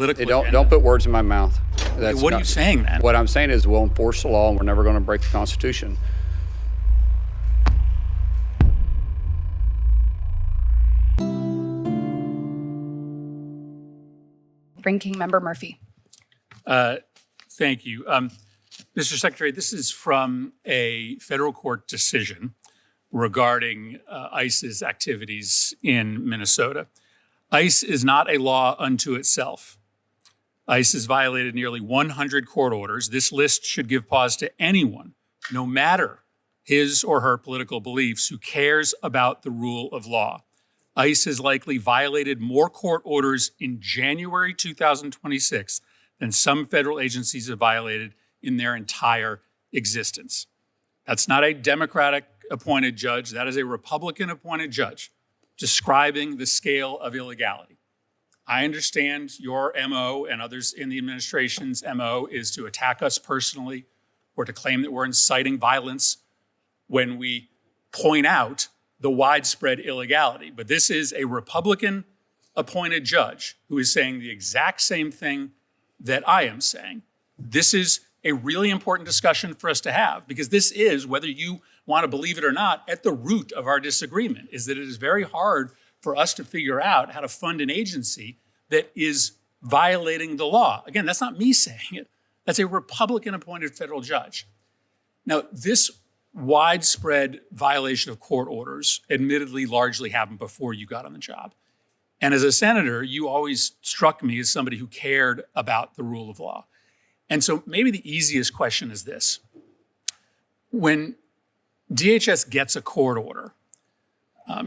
political Don't put words in my mouth. What are you saying then? What I'm saying is we'll enforce the law and we're never going to break the Constitution. Ranking Member Murphy. Thank you. Mr. Secretary, this is from a federal court decision regarding ICE's activities in Minnesota. ICE is not a law unto itself. ICE has violated nearly 100 court orders. This list should give pause to anyone, no matter his or her political beliefs, who cares about the rule of law. ICE has likely violated more court orders in January 2026 than some federal agencies have violated in their entire existence. That's not a Democratic-appointed judge. That is a Republican-appointed judge describing the scale of illegality. I understand your MO and others in the administration's MO is to attack us personally or to claim that we're inciting violence when we point out the widespread illegality. But this is a Republican-appointed judge who is saying the exact same thing that I am saying. This is a really important discussion for us to have, because this is, whether you want to believe it or not, at the root of our disagreement, is that it is very hard for us to figure out how to fund an agency that is violating the law. Again, that's not me saying it. That's a Republican-appointed federal judge. Now, this widespread violation of court orders admittedly largely happened before you got on the job. And as a senator, you always struck me as somebody who cared about the rule of law. And so maybe the easiest question is this. When DHS gets a court order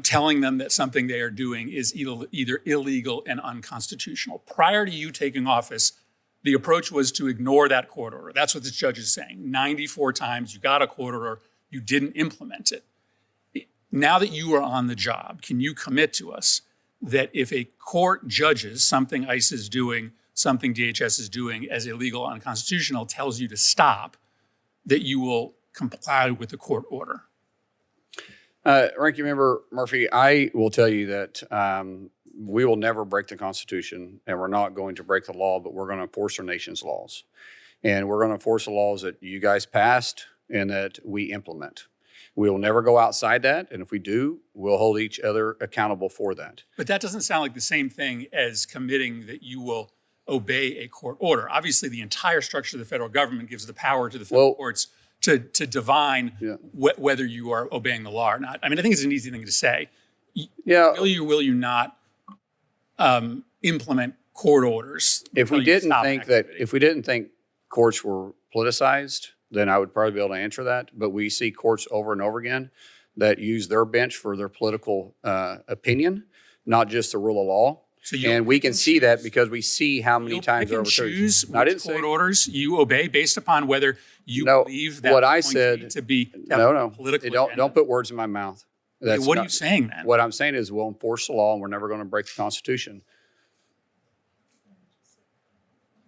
telling them that something they are doing is either illegal and unconstitutional, prior to you taking office, the approach was to ignore that court order. That's what this judge is saying. 94 times you got a court order, you didn't implement it. Now that you are on the job, can you commit to us that if a court judges something ICE is doing, something DHS is doing as illegal, unconstitutional, tells you to stop, that you will comply with the court order? Ranking Member Murphy, I will tell you that we will never break the Constitution, and we're not going to break the law, but we're going to enforce our nation's laws. And we're going to enforce the laws that you guys passed and that we implement. We will never go outside that, and if we do, we'll hold each other accountable for that. But that doesn't sound like the same thing as committing that you will obey a court order. Obviously, the entire structure of the federal government gives the power to the federal courts to divine whether you are obeying the law or not. I mean, I think it's an easy thing to say. Will you or will you not implement court orders? If we didn't think courts were politicized, then I would probably be able to answer that. But we see courts over and over again that use their bench for their political opinion, not just the rule of law. And we can see that because we see how many times they're overturned. Choose which court orders you obey based upon whether you believe that what I said to be political. Don't put words in my mouth. What are you saying then? What I'm saying is we'll enforce the law and we're never going to break the Constitution.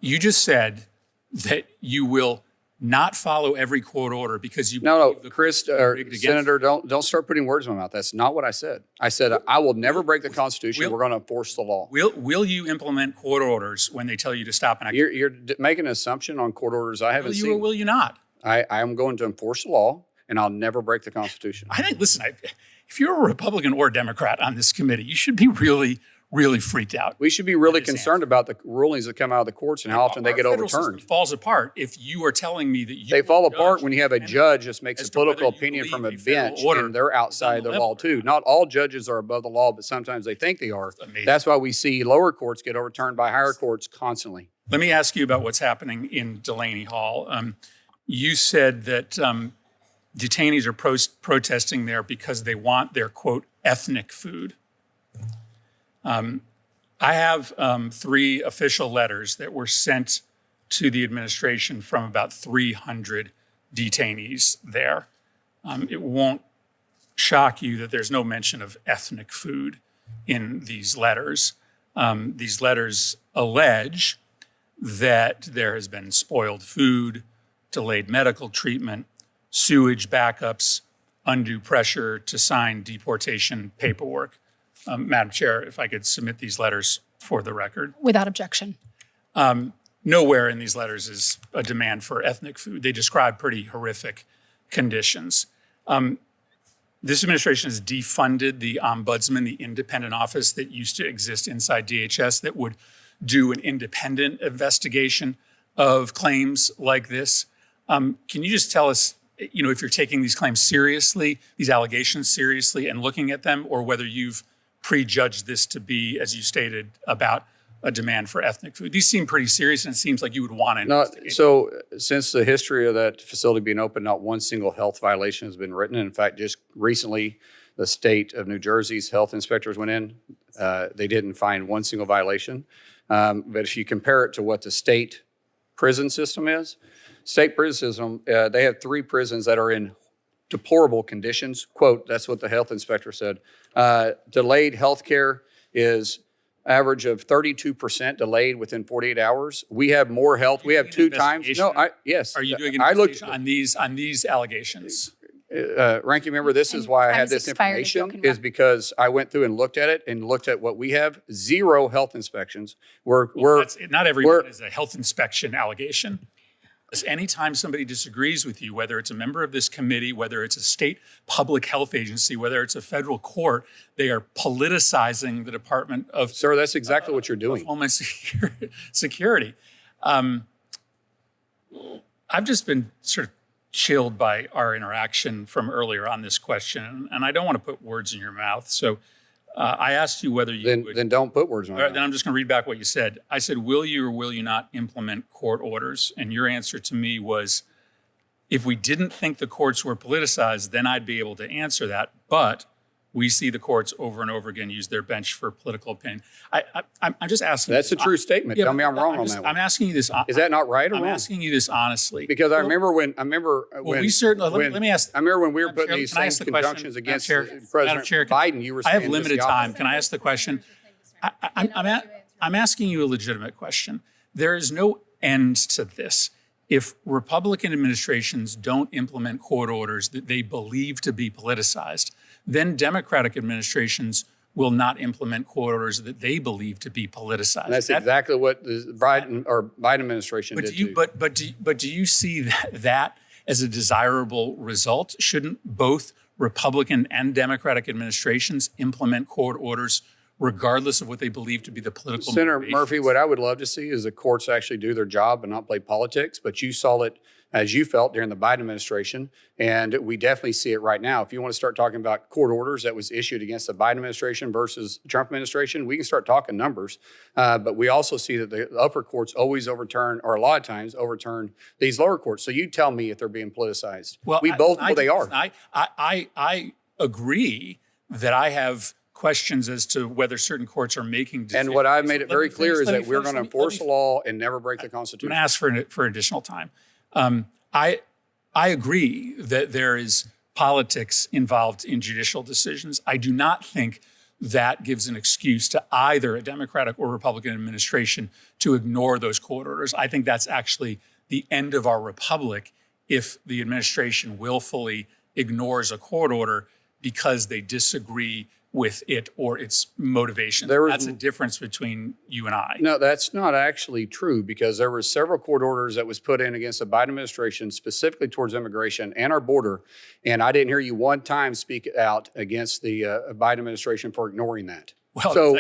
You just said that you will not follow every court order because you Chris, Senator, don't start putting words in my mouth. That's not what I said. I said I will never break the Constitution. We're going to enforce the law. Will you implement court orders when they tell you to stop an activity? You're making an assumption on court orders I haven't seen. Will you or will you not? I am going to enforce the law, and I'll never break the Constitution. I think, listen, if you're a Republican or Democrat on this committee, you should be really freaked out. We should be really concerned about the rulings that come out of the courts and how often they get overturned. It falls apart if you are telling me that they fall apart when you have a judge that makes a political opinion from a bench and they're outside the law too. Not all judges are above the law, but sometimes they think they are. That's why we see lower courts get overturned by higher courts constantly. Let me ask you about what's happening in Delaney Hall. You said that detainees are protesting there because they want their, quote, ethnic food. I have 3 official letters that were sent to the administration from about 300 detainees there. It won't shock you that there's no mention of ethnic food in these letters. These letters allege that there has been spoiled food, delayed medical treatment, sewage backups, undue pressure to sign deportation paperwork. Madam Chair, if I could submit these letters for the record. Without objection. Nowhere in these letters is a demand for ethnic food. They describe pretty horrific conditions. This administration has defunded the ombudsman, the independent office that used to exist inside DHS that would do an independent investigation of claims like this. Can you just tell us, if you're taking these claims seriously, these allegations seriously, and looking at them, or whether you've prejudged this to be, as you stated, about a demand for ethnic food? These seem pretty serious, and it seems like you would want to investigate. So since the history of that facility being open, not one single health violation has been written. In fact, just recently, the state of New Jersey's health inspectors went in. They didn't find one single violation. But if you compare it to what the state prison system is, state prison system, they have 3 prisons that are in deplorable conditions. Quote, that's what the health inspector said. Delayed health care is average of 32% delayed within 48 hours. We have more health. We have 2 times. No, yes. Are you doing an investigation on these allegations? Ranking member, this is why I had this information, is because I went through and looked at it and looked at what we have. 0 health inspections. Not everyone is a health inspection allegation. Anytime somebody disagrees with you, whether it's a member of this committee, whether it's a state public health agency, whether it's a federal court, they are politicizing the Department of... Sir, that's exactly what you're doing. Homeland Security. I've just been sort of chilled by our interaction from earlier on this question, and I don't want to put words in your mouth. So I asked you whether you would... Then don't put words in my mouth. Then I'm just going to read back what you said. I said, will you or will you not implement court orders? And your answer to me was, if we didn't think the courts were politicized, then I'd be able to answer that. But we see the courts over and over again use their bench for political opinion. I'm just asking. That's a true statement. Tell me I'm wrong on that one. I'm asking you this. Is that not right or wrong? I'm asking you this honestly. Because I remember when let me ask. I remember when we were putting these same conjunctions against President Biden. You were saying I have limited time. Can I ask the question? I'm asking you a legitimate question. There is no end to this. If Republican administrations don't implement court orders that they believe to be politicized, then Democratic administrations will not implement court orders that they believe to be politicized. And that's exactly what the Biden administration did too. But do you see that as a desirable result? Shouldn't both Republican and Democratic administrations implement court orders regardless of what they believe to be the political Senator motivations? Murphy, what I would love to see is the courts actually do their job and not play politics. But you saw it, as you felt, during the Biden administration, and we definitely see it right now. If you want to start talking about court orders that was issued against the Biden administration versus the Trump administration, we can start talking numbers. But we also see that the upper courts always overturn, or a lot of times overturn, these lower courts. So you tell me if they're being politicized. Well, they are. I agree that I have questions as to whether certain courts are making decisions. And what I've made it very clear is that we're going to enforce the law and never break the Constitution. I'm going to ask for additional time. I agree that there is politics involved in judicial decisions. I do not think that gives an excuse to either a Democratic or Republican administration to ignore those court orders. I think that's actually the end of our republic if the administration willfully ignores a court order because they disagree with it or its motivation. That's a difference between you and I. No, that's not actually true, because there were several court orders that was put in against the Biden administration, specifically towards immigration and our border. And I didn't hear you one time speak out against the Biden administration for ignoring that. Well, so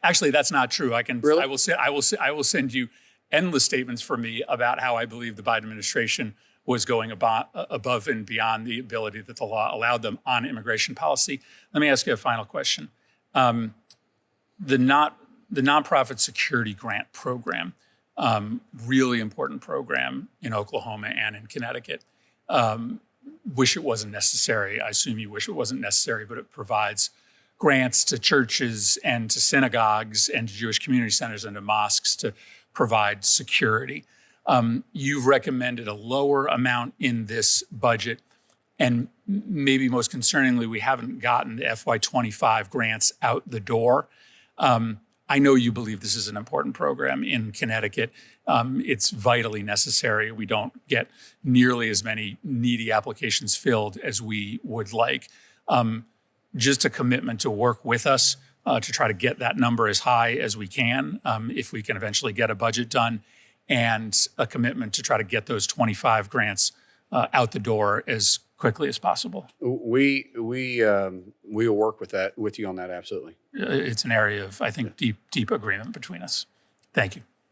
actually, that's not true. Really? I will send you endless statements from me about how I believe the Biden administration was going above and beyond the ability that the law allowed them on immigration policy. Let me ask you a final question. The Nonprofit Security Grant Program, really important program in Oklahoma and in Connecticut. Wish it wasn't necessary. I assume you wish it wasn't necessary, but it provides grants to churches and to synagogues and to Jewish community centers and to mosques to provide security. You've recommended a lower amount in this budget, and maybe most concerningly, we haven't gotten the FY25 grants out the door. I know you believe this is an important program in Connecticut. It's vitally necessary. We don't get nearly as many needy applications filled as we would like. Just a commitment to work with us to try to get that number as high as we can, if we can eventually get a budget done, and a commitment to try to get those 25 grants out the door as quickly as possible. We will work with you on that, absolutely. It's an area of, I think, deep agreement between us. Thank you.